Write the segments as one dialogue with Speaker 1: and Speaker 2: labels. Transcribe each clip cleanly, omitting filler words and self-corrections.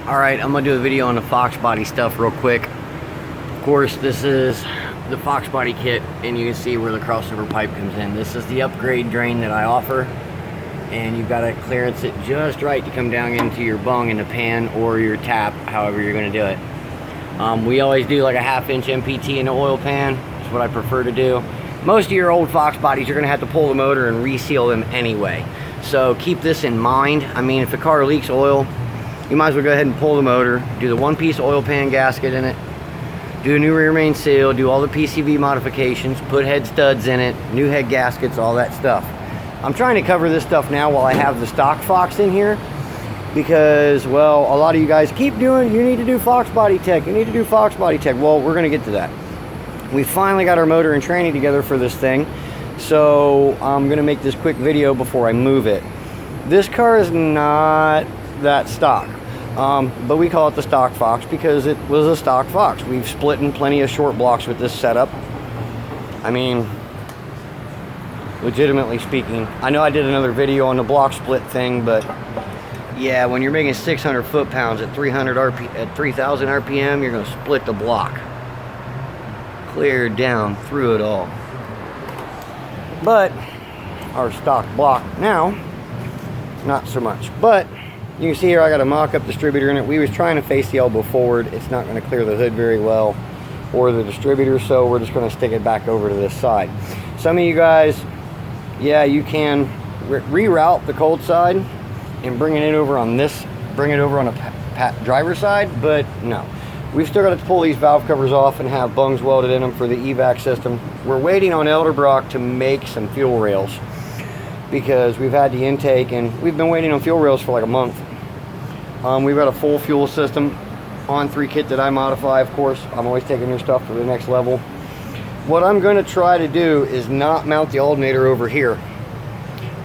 Speaker 1: Alright, I'm going to do a video on the Fox body stuff real quick. Of course, this is the Fox body kit, and you can see where the crossover pipe comes in. This is the upgrade drain that I offer, and you've got to clearance it just right to come down into your bung in the pan or your tap, however you're going to do it. We always do like a 1/2 inch MPT in the oil pan. That's what I prefer to do. Most of your old Fox bodies, you're going to have to pull the motor and reseal them anyway. So keep this in mind. I mean, if the car leaks oil, you might as well go ahead and pull the motor, do the 1-piece oil pan gasket in it, do a new rear main seal, do all the PCV modifications, put head studs in it, new head gaskets, all that stuff. I'm trying to cover this stuff now while I have the stock Fox in here, because, well, a lot of you guys keep doing, you need to do Fox body tech, you need to do Fox body tech. Well, we're going to get to that. We finally got our motor and training together for this thing, so I'm going to make this quick video before I move it. This car is not that stock. But we call it the stock Fox because it was a stock Fox. We've split in plenty of short blocks with this setup. I mean, legitimately speaking, I know I did another video on the block split thing, but yeah, when you're making 600 foot-pounds at 3,000 RPM, you're going to split the block. Clear down through it all. But our stock block now, not so much. But you can see here I got a mock-up distributor in it. We was trying to face the elbow forward. It's not going to clear the hood very well or the distributor, so we're just going to stick it back over to this side. Some of you guys, yeah, you can reroute the cold side and bring it over on this, bring it over on the driver's side, but no. We've still got to pull these valve covers off and have bungs welded in them for the evac system. We're waiting on Elderbrock to make some fuel rails because we've had the intake and we've been waiting on fuel rails for like a month. We've got a full fuel system on3 kit that I modify, of course. I'm always taking their stuff to the next level. What I'm going to try to do is not mount the alternator over here.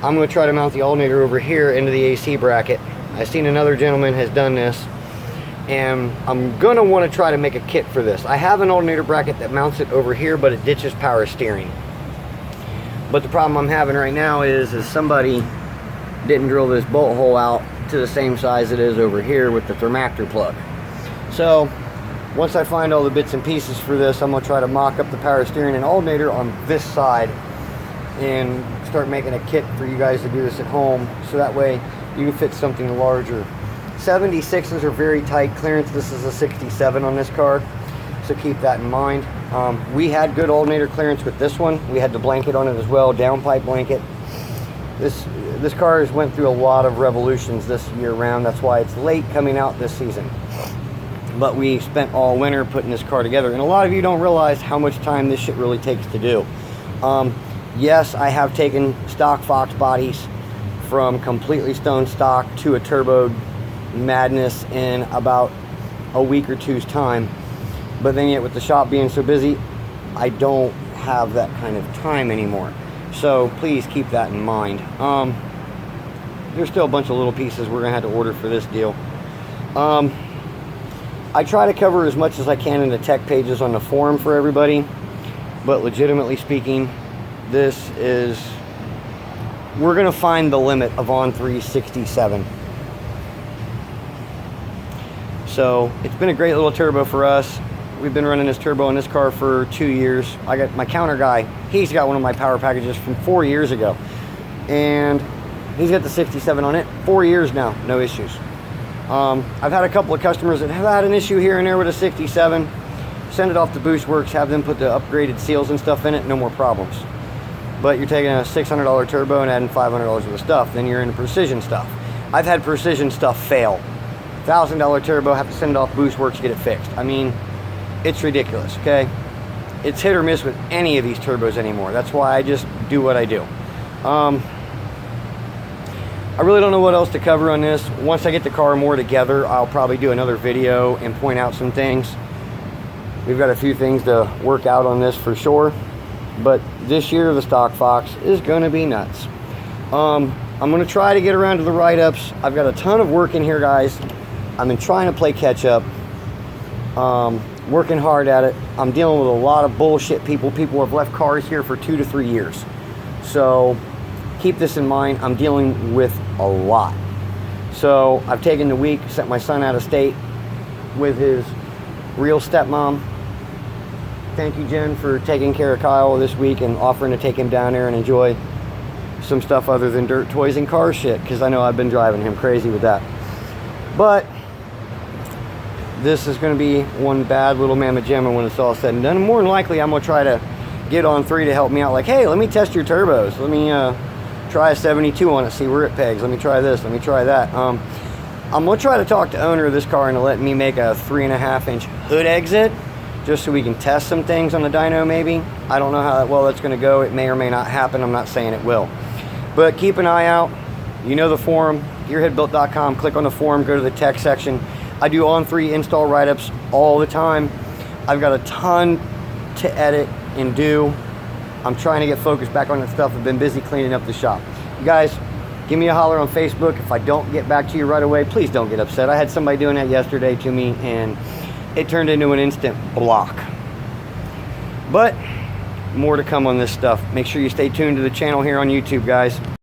Speaker 1: I'm going to try to mount the alternator over here into the AC bracket. I've seen another gentleman has done this, and I'm going to want to try to make a kit for this. I have an alternator bracket that mounts it over here, but it ditches power steering. But the problem I'm having right now is somebody didn't drill this bolt hole out to the same size it is over here with the thermactor plug. So once I find all the bits and pieces for this, I'm going to try to mock up the power steering and alternator on this side and start making a kit for you guys to do this at home, so that way you can fit something larger. 76s are very tight clearance. This is a 67 on this car, so keep that in mind. We had good alternator clearance with this one. We had the blanket on it as well, downpipe blanket. This car has went through a lot of revolutions this year round. That's why it's late coming out this season. But we spent all winter putting this car together, and a lot of you don't realize how much time this shit really takes to do. Yes, I have taken stock Fox bodies from completely stone stock to a turbo madness in about a week or two's time. But then yet with the shop being so busy, I don't have that kind of time anymore. So please keep that in mind. There's still a bunch of little pieces we're gonna have to order for this deal. I try to cover as much as I can in the tech pages on the forum for everybody, but legitimately speaking, we're gonna find the limit of on3 67. So it's been a great little turbo for us. We've been running this turbo in this car for 2 years. I got my counter guy, he's got one of my power packages from 4 years ago, and he's got the 67 on it. 4 years now, no issues. I've had a couple of customers that have had an issue here and there with a 67. Send it off to Boost Works, have them put the upgraded seals and stuff in it, no more problems. But you're taking a $600 turbo and adding $500 worth of stuff, then you're into precision stuff. I've had precision stuff fail. $1,000 turbo, have to send it off Boost Works to get it fixed. I mean, it's ridiculous, okay? It's hit or miss with any of these turbos anymore. That's why I just do what I do. I really don't know what else to cover on this. Once I get the car more together, I'll probably do another video and point out some things. We've got a few things to work out on this for sure. But this year, the stock Fox is going to be nuts. I'm going to try to get around to the write-ups. I've got a ton of work in here, guys. I've been trying to play catch-up. Working hard at it. I'm dealing with a lot of bullshit people. People have left cars here for 2 to 3 years. So keep this in mind. I'm dealing with a lot. So I've taken the week, sent my son out of state with his real stepmom. Thank you, Jen, for taking care of Kyle this week and offering to take him down there and enjoy some stuff other than dirt toys and car shit, because I know I've been driving him crazy with that. But this is going to be one bad little mamma jamma when it's all said and done. And more than likely, I'm going to try to get on3 to help me out. Like, hey, let me test your turbos. Let me try a 72 on it, see where it pegs. Let me try this. Let me try that. I'm going to try to talk to the owner of this car into letting me make a 3.5-inch hood exit, just so we can test some things on the dyno maybe. I don't know how well that's going to go. It may or may not happen. I'm not saying it will. But keep an eye out. You know the forum, gearheadbuilt.com. Click on the forum, go to the tech section. I do on3 install write-ups all the time. I've got a ton to edit and do. I'm trying to get focused back on that stuff. I've been busy cleaning up the shop. You guys, give me a holler on Facebook. If I don't get back to you right away, please don't get upset. I had somebody doing that yesterday to me, and it turned into an instant block. But more to come on this stuff. Make sure you stay tuned to the channel here on YouTube, guys.